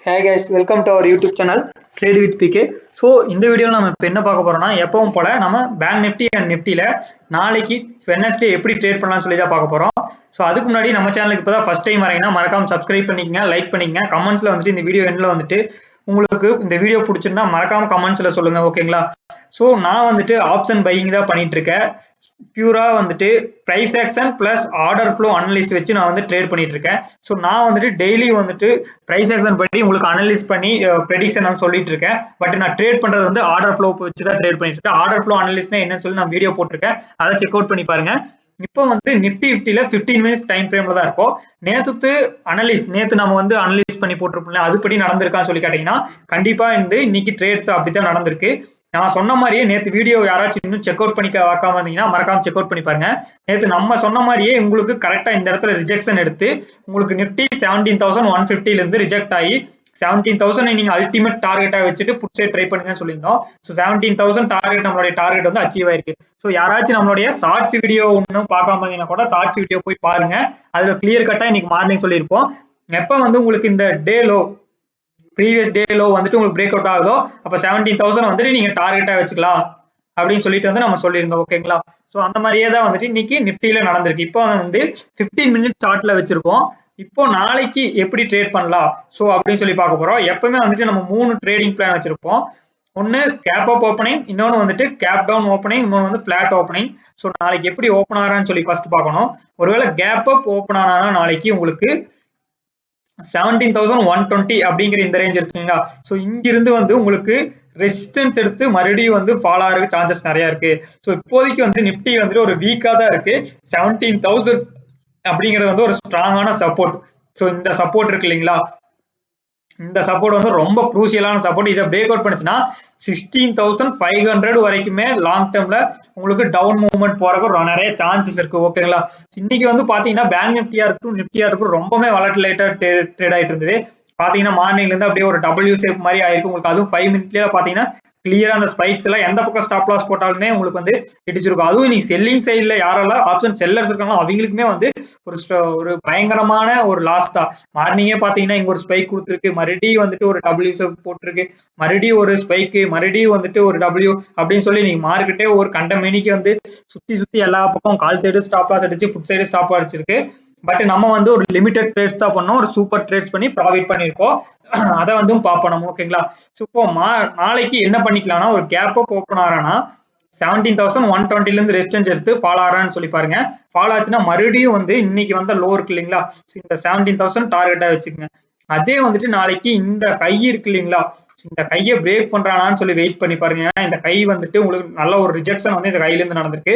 Hey guys, welcome to our YouTube channel Trade with PK. So இந்த வீடியோல நம்ம இப்ப என்ன பார்க்க போறோம்னா எப்பவும் போல நம்ம பேங்க் நிஃப்டி அண்ட் நிஃப்டில நாளைக்கு வெட்னஸ்டே எப்படி ட்ரேட் பண்ணலாம்னு சொல்லி தான் பார்க்க போறோம். சோ அதுக்கு முன்னாடி நம்ம சேனலுக்கு இப்பதான் ஃபர்ஸ்ட் டைம் வரீங்கன்னா மறக்காம சப்ஸ்கிரைப் பண்ணிக்கங்க, லைக் பண்ணிக்கங்க, கமெண்ட்ஸ்ல வந்துட்டு இந்த வீடியோ எண்ட்ல வந்துட்டு உங்களுக்கு இந்த வீடியோ பிடிச்சிருந்தா மறக்காம கமெண்ட்ஸ்ல சொல்லுங்க, ஓகேங்களா? சோ நான் வந்துட்டு ஆப்ஷன் பையிங் தான் பண்ணிட்டு இருக்கேன். பியூரா வந்துட்டு price action plus order flow analyst வச்சு நான் வந்து ட்ரேட் பண்ணிட்டு இருக்கேன். ஸோ நான் வந்துட்டு டெய்லி வந்துட்டு பிரைஸ் ஆக்ஷன் படி உங்களுக்கு அனலிஸ் பண்ணி ப்ரெடிக்ஷன் நான் சொல்லிட்டு இருக்கேன். பட் நான் ட்ரேட் பண்றது வந்து ஆர்டர் ஃப்ளோ வச்சு தான் ட்ரேட் பண்ணிட்டு இருக்கேன். ஆர்டர் ஃப்ளோ அனலிஸ்ட்னா என்னன்னு சொல்லி நான் வீடியோ போட்டிருக்கேன், அதை செக் அவுட் பண்ணி பாருங்க. இப்போ வந்து நிஃப்டி 15 மினிட்ஸ் டைம் ஃப்ரேம்ல தான் இருக்கும். நேத்து நம்ம வந்து அனலிஸ் பண்ணி போட்டிருப்போம்ல, அதுபடி நடந்திருக்கான்னு சொல்லி கேட்டீங்கன்னா கண்டிப்பா இன்னைக்கு ட்ரேட்ஸ் அப்படித்தான் நடந்திருக்கு. நான் சொன்ன மாதிரியே நேத்து வீடியோ யாராச்சும் இன்னும் செக் அவுட் பண்ணி பார்க்காம இருந்தீங்கன்னா மறக்காம செக் அவுட் பண்ணி பாருங்க. நேத்து நம்ம சொன்ன மாதிரியே உங்களுக்கு கரெக்டா இந்த இடத்துல ரிஜெக்ஷன் எடுத்து உங்களுக்கு நிஃப்டி 17,150 இருந்து ரிஜெக்ட் ஆகி 17,000 நீங்க அல்டிமேட் டார்கெட்டா வச்சுட்டு புட் சைட் ட்ரை பண்ணுங்கன்னு சொல்லியிருந்தோம். ஸோ 17,000 டார்கெட் நம்மளுடைய டார்கெட் வந்து அச்சீவ் ஆயிருக்கு. ஸோ யாராச்சும் நம்மளுடைய ஷார்ட்ஸ் வீடியோ ஒன்றும் பார்க்காம இருந்தீங்கன்னா கூட ஷார்ட்ஸ் வீடியோ போய் பாருங்க, அதுல கிளியர் கட்டா இன்னைக்கு மார்னிங் சொல்லியிருப்போம். எப்ப வந்து உங்களுக்கு இந்த டே லோ ப்ரீவியஸ் டே லோ வந்துட்டு உங்களுக்கு பிரேக் அவுட் ஆகுதோ அப்ப 17,000 வந்துட்டு நீங்க டார்கெட்டா வச்சுக்கலாம் அப்படின்னு சொல்லிட்டு வந்து நம்ம சொல்லியிருந்தோம், ஓகேங்களா? ஸோ அந்த மாதிரியே தான் வந்துட்டு இன்னைக்கு நிஃப்டியில நடந்திருக்கு. இப்போ வந்து 15 மினிட் சார்ட்ல வச்சிருக்கோம். இப்போ நாளைக்கு எப்படி ட்ரேட் பண்ணலாம் ஸோ அப்படின்னு சொல்லி பார்க்க போறோம். எப்பவுமே வந்துட்டு நம்ம 3 ட்ரேடிங் பிளான் வச்சிருப்போம். ஒன்னு கேப் அப் ஓப்பனிங், இன்னொன்று வந்துட்டு கேப் டவுன் ஓப்பனிங், இன்னொன்று வந்து பிளாட் ஓப்பனிங். ஸோ நாளைக்கு எப்படி ஓப்பன் ஆகிறான்னு சொல்லி ஃபர்ஸ்ட் பார்க்கணும். ஒருவேளை கேப் அப் ஓப்பன் ஆனா நாளைக்கு உங்களுக்கு 17,120 அப்படிங்கிற இந்த ரேஞ்ச் இருக்குங்களா? ஸோ இங்கிருந்து வந்து உங்களுக்கு ரெசிஸ்டன்ஸ் எடுத்து மறுபடியும் வந்து ஃபால் ஆகிறதுக்கு சான்சஸ் நிறைய இருக்கு. ஸோ இப்போதைக்கு வந்து நிஃப்டி வந்துட்டு ஒரு வீக்கா தான் இருக்கு. 17,000 அப்படிங்கிறது வந்து ஒரு ஸ்ட்ராங்கான சப்போர்ட். ஸோ இந்த சப்போர்ட் இருக்கு இல்லைங்களா, இந்த சப்போர்ட் வந்து ரொம்ப குரூசியலான சப்போர்ட். இதை பிரேக் அவுட் பண்ணுச்சுன்னா 16,500 வரைக்குமே லாங் டேர்ம்ல உங்களுக்கு டவுன் மூவ்மெண்ட் போறதுக்கு நிறைய சான்சஸ் இருக்கு, ஓகேங்களா? இன்னைக்கு வந்து பாத்தீங்கன்னா பேங்க் நிஃப்டியா இருக்கட்டும் நிஃப்டியா இருக்கட்டும் ரொம்பவே வாலட்டிலைட்டா ட்ரேட் ஆயிட்டு இருந்தது. பாத்தீங்கன்னா மார்னிங்ல இருந்து அப்படியே ஒரு டபிள்யூ ஷேப் மாதிரி ஆயிருக்கு உங்களுக்கு. அதுவும் 5 மினிட்லயே பாத்தீங்கன்னா கிளியரா அந்த ஸ்பைக்ஸ் எல்லாம் எந்த பக்கம் ஸ்டாப் லாஸ் போட்டாலுமே உங்களுக்கு வந்து இடிச்சிருக்கும். அதுவும் நீ செல்லிங் சைட்ல யாரெல்லாம் ஆப்ஷன் செல்லர்ஸ் இருக்காங்களோ அவங்களுக்குமே வந்து ஒரு பயங்கரமான ஒரு லாஸ் தான். மார்னிங்கே பாத்தீங்கன்னா இங்க ஒரு ஸ்பைக் கொடுத்துருக்கு, மறுபடியும் வந்துட்டு ஒரு டபிள்யூ ஷேப் போட்டிருக்கு, மறுபடியும் ஒரு ஸ்பைக்கு, மறுபடியும் வந்துட்டு ஒரு டபிள்யூ அப்படின்னு சொல்லி நீங்க மார்க்கெட்டே ஒரு கண்டமேனிக்கு வந்து சுத்தி எல்லா பக்கம் கால் சைடு ஸ்டாப் லாஸ் அடிச்சு ஃபுட் சைடு ஸ்டாப் அடிச்சிருக்கு. பட் நம்ம வந்து ஒரு லிமிடெட் ட்ரேட்ஸ் தான் பண்ணோம், ஒரு சூப்பர் ட்ரேட்ஸ் பண்ணி ப்ராஃபிட் பண்ணியிருக்கோம். அதை வந்து பார்ப்போம் நம்ம, ஓகேங்களா? ஸோ இப்போ நாளைக்கு என்ன பண்ணிக்கலாம்னா ஒரு கேப் அப் ஓப்பன் ஆறானா 17,120 இருந்து ரெசிஸ்டன்ஸ் எடுத்து ஃபால் ஆறான்னு சொல்லி பாருங்க. ஃபால் ஆச்சுன்னா மறுபடியும் வந்து இன்னைக்கு வந்த லோ இருக்கு இல்லைங்களா, இந்த 17,000 டார்கெட்டா வச்சுக்கோங்க. அதே வந்துட்டு நாளைக்கு இந்த ஹை இருக்கு இல்லைங்களா, இந்த கையை பிரேக் பண்றானான்னு சொல்லி வெயிட் பண்ணி பாருங்க. ஏன்னா இந்த கை வந்துட்டு உங்களுக்கு நல்ல ஒரு ரிஜெக்ஷன் வந்து இந்த கையில இருந்து நடந்திருக்கு.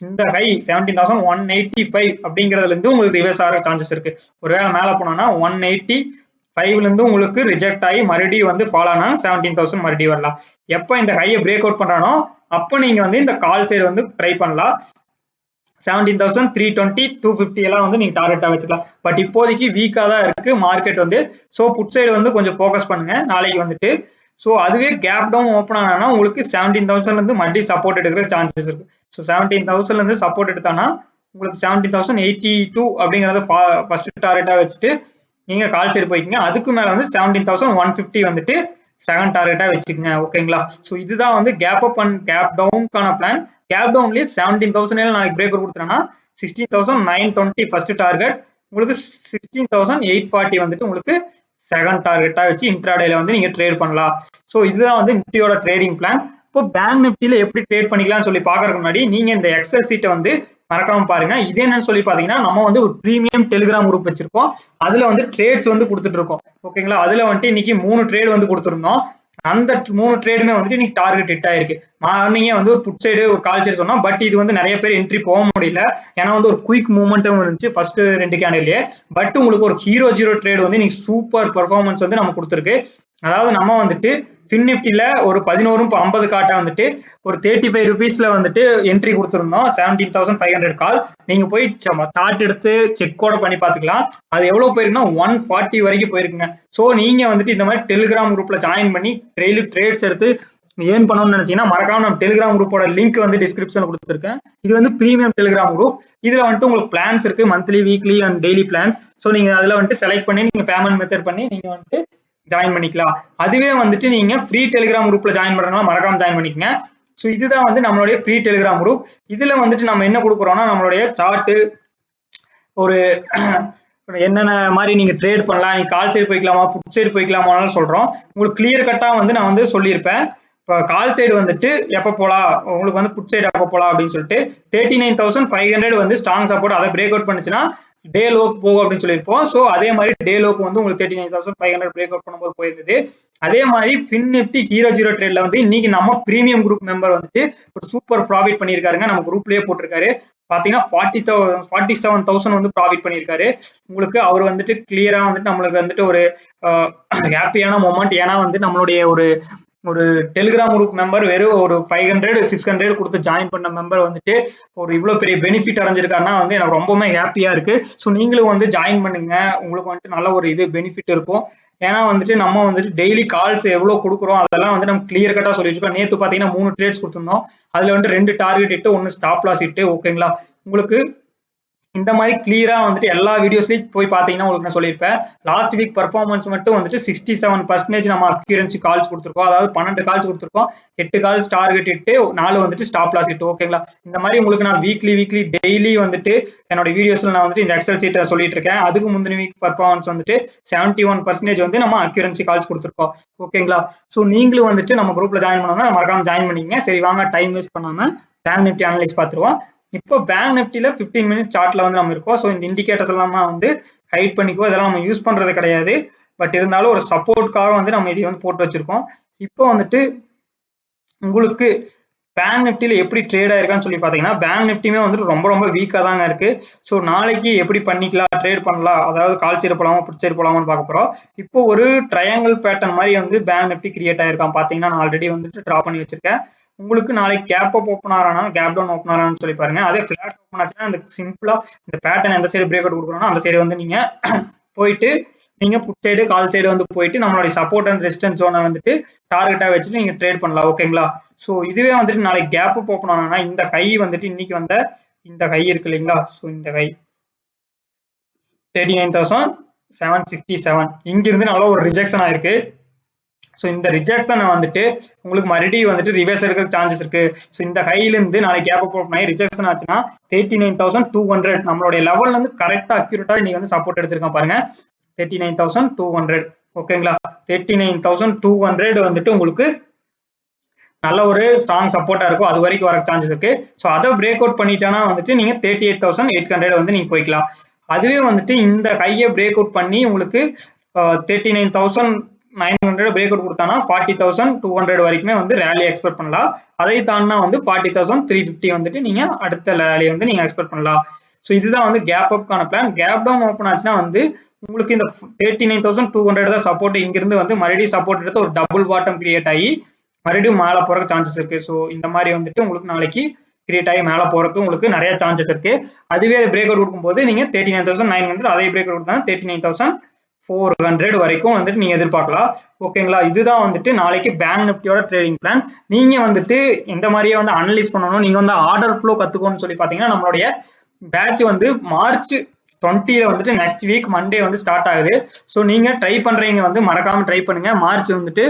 இந்த கை 17,185 அப்படிங்கறதுல இருந்து உங்களுக்கு ரிவர்ஸ் ஆகிற சான்சஸ் இருக்கு. ஒருவேளை மேல போனோம்னா 185ல இருந்து உங்களுக்கு ரிஜெக்ட் ஆகி மறுபடியும் வந்து ஃபால் ஆனா 17,000 மறுபடியும் வரலாம். எப்ப இந்த கையை பிரேக் அவுட் பண்றானோ அப்போ நீங்க வந்து இந்த கால் சைடு வந்து ட்ரை பண்ணலாம். 17,320 250 எல்லாம் வந்து நீங்க டார்கெட்டா வச்சுக்கலாம். பட் இப்போதைக்கு வீக்கா தான் இருக்கு மார்க்கெட் வந்து. ஸோ புட் சைடு வந்து கொஞ்சம் ஃபோக்கஸ் பண்ணுங்க நாளைக்கு வந்துட்டு. ஸோ அதுவே கேப் டவுன் ஓப்பன் ஆனா உங்களுக்கு 17,000 இருந்து மறுபடியும் சப்போர்ட் எடுக்கிற சான்சஸ் இருக்கு. ஸோ 17,000 இருந்து சப்போர்ட் எடுத்தானா உங்களுக்கு 17,082 அப்படிங்கறத ஃபர்ஸ்ட் டார்கெட்டா வச்சுட்டு நீங்க கால் சைடு போய்க்கிங்க. அதுக்கு மேல வந்து 17,150 வந்துட்டு செகண்ட் டார்கெட்டா வச்சுக்கோங்க, ஓகேங்களா? ஸோ இதுதான் வந்து கேப் அப் அண்ட் கேப் டவுனுக்கான பிளான். கேப் டவுன்லயே 17,000 நாளைக்கு பிரேக் அவுட் கொடுத்துட்டோம்னா 16,920 ஃபர்ஸ்ட் டார்கெட், உங்களுக்கு 16,840 வந்துட்டு உங்களுக்கு செகண்ட் டார்கெட்டா வச்சு இன்ட்ராடேல வந்து நீங்க ட்ரேட் பண்ணலாம். ஸோ இதுதான் வந்து நிஃப்டியோட ட்ரேடிங் பிளான். இப்போ பேங்க் நிஃப்டியில எப்படி ட்ரேட் பண்ணிக்கலாம்னு சொல்லி பாக்குறதுக்கு முன்னாடி நீங்க இந்த எக்ஸல் சீட்டை வந்து மறக்காம பாருங்க. இது என்னன்னு சொல்லி பாத்தீங்கன்னா நம்ம வந்து ஒரு பிரீமியம் டெலிகிராம் குரூப் வச்சிருக்கோம். அதுல வந்து ட்ரேட்ஸ் வந்து கொடுத்துட்டு இருக்கோம், ஓகேங்களா? அதுல வந்துட்டு இன்னைக்கு 3 ட்ரேட் வந்து கொடுத்துருந்தோம். அந்த 3 ட்ரேடுமே வந்துட்டு இன்னைக்கு டார்கெட் ஹிட் ஆயிருக்கு. மார்னிங்கே வந்து ஒரு புட் சைடு ஒரு கால் சைடு சொன்னோம். பட் இது வந்து நிறைய பேர் என்ட்ரி போக முடியல, ஏன்னா வந்து ஒரு குயிக் மூவ்மெண்ட்டும் இருந்துச்சு ஃபர்ஸ்ட் 2 கேண்டிலே. பட் உங்களுக்கு ஒரு ஹீரோ ஜீரோ ட்ரேட் வந்து இன்னைக்கு சூப்பர் பெர்ஃபார்மன்ஸ் வந்து நம்ம கொடுத்துருக்கு. அதாவது நம்ம வந்துட்டு ஃபின் நிஃப்டில ஒரு 11.50 காட்டா வந்துட்டு ஒரு 35 ருபீஸ்ல வந்துட்டு என்ட்ரி கொடுத்துருந்தோம். 17,500 கால். நீங்க போய் சார்ட் எடுத்து செக் கூட பண்ணி பாத்துக்கலாம். அது எவ்வளவு போயிருக்குன்னா 140 வரைக்கும் போயிருக்குங்க. ஸோ நீங்க வந்துட்டு இந்த மாதிரி டெலிகிராம் குரூப்ல ஜாயின் பண்ணி டெய்லி ட்ரேட்ஸ் எடுத்து ஏன் பண்ணணும்னு நினைச்சீங்கன்னா மறக்காம நம்ம டெலிகிராம் குரூப்போட லிங்க் வந்து டிஸ்கிரிப்ஷன்ல கொடுத்துருக்கேன். இது வந்து பிரீமியம் டெலிகிராம் குரூப். இதுல வந்துட்டு உங்களுக்கு பிளான்ஸ் இருக்கு, monthly, weekly and daily plans. So நீங்க அதுல வந்துட்டு செலக்ட் பண்ணி நீங்க பேமெண்ட் மெத்தட் பண்ணி நீங்க வந்துட்டு ஜாயின் பண்ணிக்கலாம். அதுவே வந்துட்டு நீங்க ஃப்ரீ டெலிகிராம் குரூப்ல ஜாயின் பண்றதுனால மறக்காம ஜாயின் பண்ணிக்கங்க. ஸோ இதுதான் வந்து நம்மளுடைய ஃப்ரீ டெலிகிராம் குரூப். இதுல வந்துட்டு நம்ம என்ன கொடுக்குறோம்னா நம்மளுடைய சார்ட்டு ஒரு என்னென்ன மாதிரி நீங்க ட்ரேட் பண்ணலாம், நீங்க கால் சைடு போய்க்கலாமா புட் சைடு போய்க்கலாமான்னு சொல்றோம். உங்களுக்கு கிளியர் கட்டா வந்து நான் வந்து சொல்லியிருப்பேன். இப்போ கால் சைடு வந்துட்டு எப்போ போகலாம், உங்களுக்கு வந்து புட் சைடு எப்போ போகலாம் அப்படின்னு சொல்லிட்டு 39,500 வந்து ஸ்ட்ராங் சப்போர்ட் அதை பிரேக் அவுட் பண்ணுச்சுன்னா டே லோக்கு போகும் அப்படின்னு சொல்லியிருப்போம். ஸோ அதே மாதிரி டே லோக்கு வந்து உங்களுக்கு 39,500 பிரேக் அவுட் பண்ணும்போது போயிருந்தது. அதே மாதிரி ஃபின் நிஃப்டி 00 ட்ரேட்ல வந்து இன்னைக்கு நம்ம பிரீமியம் குரூப் மெம்பர் வந்துட்டு ஒரு சூப்பர் ப்ராஃபிட் பண்ணியிருக்காருங்க. நம்ம குரூப்லயே போட்டிருக்காரு. பாத்தீங்கன்னா 47,000 வந்து ப்ராஃபிட் பண்ணியிருக்காரு. உங்களுக்கு அவர் வந்துட்டு கிளியரா வந்துட்டு நம்மளுக்கு வந்துட்டு ஒரு ஹாப்பியான மொமெண்ட். ஏன்னா வந்து நம்மளுடைய ஒரு டெலிகிராம் குரூப் மெம்பர் வெறும் ஒரு 500-600 கொடுத்து ஜாயின் பண்ண மெம்பர் வந்துட்டு ஒரு இவ்வளவு பெரிய பெனிஃபிட் அடைஞ்சிருக்காருன்னா வந்து எனக்கு ரொம்பவுமே ஹாப்பியா இருக்கு. ஸோ நீங்களும் வந்து ஜாயின் பண்ணுங்க, உங்களுக்கு வந்துட்டு நல்ல ஒரு இது பெனிஃபிட் இருக்கும். ஏன்னா வந்துட்டு நம்ம வந்துட்டு டெய்லி கால்ஸ் எவ்வளவு கொடுக்குறோம் அதெல்லாம் வந்து நம்ம கிளியர் கட்டா சொல்லி வச்சிருக்கோம். நேற்று பாத்தீங்கன்னா 3 ட்ரேட்ஸ் கொடுத்துருந்தோம். அதுல வந்து 2 டார்கெட் இட்டு 1 ஸ்டாப் லாஸ் இட்டு. ஓகேங்களா, உங்களுக்கு இந்த மாதிரி கிளியரா வந்துட்டு எல்லா வீடியோஸ்லயும் போய் பாத்தீங்கன்னா உங்களுக்கு நான் சொல்லியிருப்பேன். லாஸ்ட் வீக் பர்ஃபார்மன்ஸ் மட்டும் வந்துட்டு 67% நம்ம அக்யூரன்சி கால்ஸ் கொடுத்துருக்கோம். அதாவது 12 கால்ஸ் கொடுத்துருக்கோம். 8 கால்ஸ் டார்கெட் இட்டு 4 வந்துட்டு ஸ்டாப் லாஸ் இட்டு. ஓகேங்களா, இந்த மாதிரி உங்களுக்கு நான் வீக்லி டெய்லி வந்துட்டு என்னோட வீடியோஸ்ல நான் வந்துட்டு இந்த எக்ஸல் சீட்டை சொல்லிட்டு இருக்கேன். அதுக்கு முந்தின வீக் பர்ஃபார்மன்ஸ் வந்துட்டு 71% வந்து நம்ம அக்யூரன்சி கால்ஸ் கொடுத்துருக்கோம். ஓகேங்களா, ஸோ நீங்களும் வந்துட்டு நம்ம குரூப்ல ஜாயின் பண்ணோம்னா மறக்காம ஜாயின் பண்ணிக்கங்க. சரி வாங்க, டைம் வேஸ்ட் பண்ணாம பேங்க் நிஃப்டி அனலைஸ் பார்த்துருவோம். இப்போ பேங்க் நிஃப்டில 15 மினிட் சார்ட்ல வந்து நம்ம இருக்கோம். ஸோ இந்த இண்டிகேட்டர்ஸ் எல்லாம் வந்து ஹைட் பண்ணிக்கோ, இதெல்லாம் நம்ம யூஸ் பண்றது கிடையாது. பட் இருந்தாலும் ஒரு சப்போர்ட்காக வந்து நம்ம இதை வந்து போட்டு வச்சிருக்கோம். இப்போ வந்துட்டு உங்களுக்கு பேங்க் நிஃப்டில எப்படி ட்ரேட் ஆயிருக்கான்னு சொல்லி பாத்தீங்கன்னா பேங்க் நிஃப்டியுமே வந்துட்டு ரொம்ப வீக்கா தாங்க இருக்கு. ஸோ நாளைக்கு எப்படி பண்ணிக்கலாம், ட்ரேட் பண்ணலாம், அதாவது கால் சைடு போலாமா புட் சைடு போலாமான்னு பார்க்க போறோம். இப்போ ஒரு ட்ரையாங்கிள் பேட்டர்ன் மாதிரி வந்து பேங்க் நிஃப்டி கிரியேட் ஆயிருக்கான். பாத்தீங்கன்னா நான் ஆல்ரெடி வந்துட்டு டிரா பண்ணி வச்சிருக்கேன். உங்களுக்கு நாளைக்கு கேப் அப் ஓப்பன் ஆறானாலும் கேப் டவுன் ஓப்பன் ஆறான்னு சொல்லி பாருங்க. அதே ஃபிளாட் ஓப்பன் ஆச்சுன்னா இந்த சிம்பிளா இந்த பேட்டர்ன் எந்த சைடு பிரேக் அவுட் கொடுக்குறோம்னா அந்த சைடு வந்து நீங்க போயிட்டு நீங்க புட் சைடு கால் சைடு வந்து போயிட்டு நம்மளுடைய சப்போர்ட் அண்ட் ரெசிஸ்டன்ஸ் ஜோனை வந்துட்டு டார்கெட்டா வச்சுட்டு நீங்க ட்ரேட் பண்ணலாம். ஓகேங்களா, ஸோ இதுவே வந்துட்டு நாளைக்கு கேப் அப் ஓப்பன் ஆனா இந்த ஹை வந்துட்டு இன்னைக்கு வந்த இந்த ஹை இருக்கு இல்லைங்களா, ஸோ இந்த ஹை 39,767 இங்கிருந்து நல்ல ஒரு ரிஜெக்ஷன் ஆயிருக்கு. ஸோ இந்த ரிஜெக்ஷனை வந்துட்டு உங்களுக்கு மறுபடியும் வந்துட்டு ரிவர்ஸ் எடுக்கிற சான்சஸ் இருக்கு. ஸோ இந்த ஹைலேருந்து நாளைக்கு கேப் அப் ஓப்பன் ஆகி ரிஜெக்ஷன் ஆச்சுன்னா 39,200 நம்மளுடைய லெவல்ல இருந்து கரெக்டா அக்யூரேட்டா நீங்க வந்து சப்போர்ட் எடுத்திருக்கான் பாருங்க. 39,200. ஓகேங்களா, 39,200 வந்துட்டு உங்களுக்கு நல்ல ஒரு ஸ்ட்ராங் சப்போர்ட்டா இருக்கும். அது வரைக்கும் வர சான்சஸ் இருக்கு. ஸோ அதை பிரேக் அவுட் பண்ணிட்டானா வந்துட்டு நீங்க 38,800 வந்து நீங்க போய்க்கலாம். அதுவே வந்துட்டு இந்த ஹையை பிரேக் அவுட் பண்ணி உங்களுக்கு 39,900 பிரேக் அவுட் கொடுத்தானா 40,200 வரைக்குமே வந்து ரேலி எக்ஸ்பெக்ட் பண்ணலாம். அதை தாண்டினா வந்து 40,350 வந்துட்டு நீங்க அடுத்த ரேலி வந்து நீங்க எக்ஸ்பெக்ட் பண்ணலாம். ஸோ இதுதான் வந்து கேப் அப்கான பிளான். கேப் டவுன் ஓப்பன் ஆச்சுன்னா வந்து உங்களுக்கு இந்த 39,200 தான் சப்போர்ட். இங்கிருந்து வந்து மறுபடியும் சப்போர்ட் எடுத்து ஒரு டபுள் பாட்டம் கிரியேட் ஆகி மறுபடியும் மேலே போறதுக்கு சான்சஸ் இருக்கு. ஸோ இந்த மாதிரி வந்துட்டு உங்களுக்கு நாளைக்கு கிரியேட் ஆகி மேலே போறதுக்கு உங்களுக்கு நிறைய சான்சஸ் இருக்கு. அதுவே பிரேக் அவுட் கொடுக்கும்போது நீங்க 39,900 அதே பிரேக் அவுட் கொடுத்தா 39,400 வரைக்கும் வந்துட்டு நீங்க எதிர்பார்க்கலாம். ஓகேங்களா, இதுதான் வந்துட்டு நாளைக்கு பேங்க் நிஃப்டியோட ட்ரேடிங் பிளான். நீங்க வந்துட்டு இந்த மாதிரியே வந்து அனலைஸ் பண்ணணும், நீங்க வந்து ஆர்டர் ஃப்ளோ கத்துக்கணும்னு சொல்லி பாத்தீங்கன்னா நம்மளுடைய பேட்ச் வந்து March 20 வந்துட்டு நெக்ஸ்ட் வீக் மண்டே வந்து ஸ்டார்ட் ஆகுது. ஸோ நீங்க ட்ரை பண்றீங்க வந்து மறக்காம ட்ரை பண்ணுங்க. மார்ச் வந்துட்டு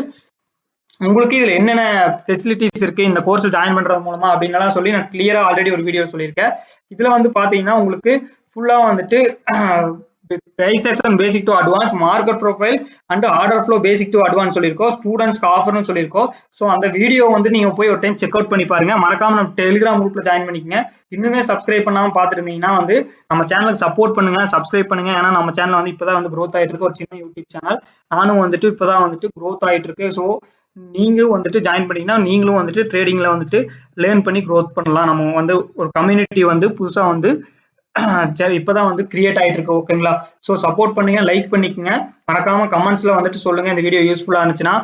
உங்களுக்கு இதுல என்னென்ன ஃபெசிலிட்டிஸ் இருக்கு இந்த கோர்ஸ் ஜாயின் பண்றது மூலமா அப்படின்லாம் சொல்லி நான் கிளியரா ஆல்ரெடி ஒரு வீடியோ சொல்லியிருக்கேன். இதுல வந்து பாத்தீங்கன்னா உங்களுக்கு ஃபுல்லா வந்துட்டு price action basic to advance, market profile and order flow basic to advance சொல்லியிருக்கோம். ஸ்டூடெண்ட்ஸ்க்கு ஆஃபர்னு சொல்லியிருக்கோம். ஸோ அந்த வீடியோ வந்து நீங்க போய் ஒரு டைம் செக் அவுட் பண்ணி பாருங்க. மறக்காம நம்ம டெலிகிராம் குரூப்ல ஜாயின் பண்ணிக்கங்க. இன்னுமே சப்ஸ்கிரைப் பண்ணாம பாத்துருந்தீங்கன்னா வந்து நம்ம சேனலுக்கு சப்போர்ட் பண்ணுங்க, சப்ஸ்கிரைப் பண்ணுங்க. ஏன்னா நம்ம சேனல் வந்து இப்பதான் வந்து க்ரோத் ஆயிட்டு இருக்கு. ஒரு சின்ன யூடியூப் சேனல், நானும் வந்துட்டு இப்பதான் வந்துட்டு க்ரோத் ஆயிட்டு இருக்கு. ஸோ நீங்களும் வந்துட்டு ஜாயின் பண்ணீங்கன்னா நீங்களும் வந்துட்டு ட்ரேடிங்ல வந்துட்டு லேர்ன் பண்ணி க்ரோத் பண்ணலாம். நம்ம வந்து ஒரு கம்யூனிட்டி வந்து புதுசா வந்து சரி இப்பதான் வந்து கிரியேட் ஆயிட்டு இருக்கு. ஓகேங்களா, ஸோ சப்போர்ட் பண்ணுங்க, லைக் பண்ணிக்கங்க, மறக்காம கமெண்ட்ஸ்ல வந்துட்டு சொல்லுங்க இந்த வீடியோ யூஸ்ஃபுல்லா இருந்துச்சுன்னா.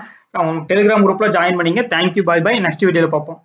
டெலிகிராம் குரூப்ல ஜாயின் பண்ணீங்க. Thank you, by by. நெக்ஸ்ட் வீடியோல பார்ப்போம்.